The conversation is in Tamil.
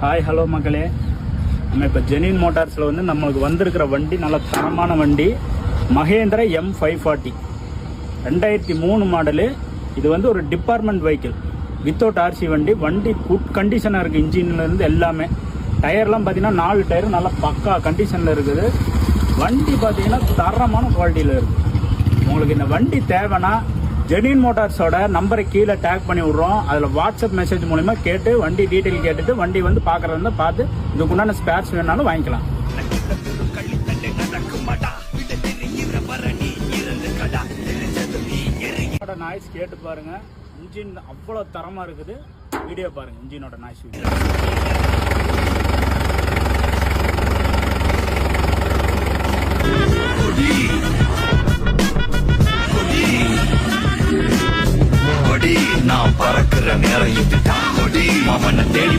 ஹாய் ஹலோ மக்களே, நம்ம இப்போ ஜெனின் மோட்டார்ஸில் வந்து நம்மளுக்கு வந்திருக்கிற வண்டி நல்ல தரமான வண்டி. Mahendra M540 2003 model. இது வந்து ஒரு டிபார்ட்மெண்ட் வெஹிக்கிள், வித்தவுட் ஆர்சி வண்டி. வண்டி குட் கண்டிஷனாக இருக்குது. இன்ஜின்லேருந்து எல்லாமே. டயர்லாம் பார்த்தீங்கன்னா 4 டயரும் நல்லா பக்கா கண்டிஷனில் இருக்குது. வண்டி பார்த்தீங்கன்னா தரமான குவாலிட்டியில் இருக்குது. உங்களுக்கு இந்த வண்டி தேவைன்னா ஜெனின் மோட்டார்ஸோட நம்பரை கீழே டேக் பண்ணி விட்றோம். அதில் வாட்ஸ்அப் மெசேஜ் மூலிமா கேட்டு வண்டி டீட்டெயில் கேட்டுட்டு வண்டி வந்து பார்க்குறதா பார்த்து இதுக்குண்டான ஸ்பேர்ஸ் வேணாலும் வாங்கிக்கலாம். நாய்ஸ் கேட்டு பாருங்க. இன்ஜின் அவ்வளோ தரமாக இருக்குது. வீடியோ பாருங்க, இன்ஜினோட நாய்ஸ் வீடியோ. நான் பறக்கிற நேரம் இதுதான். அவனை தேடி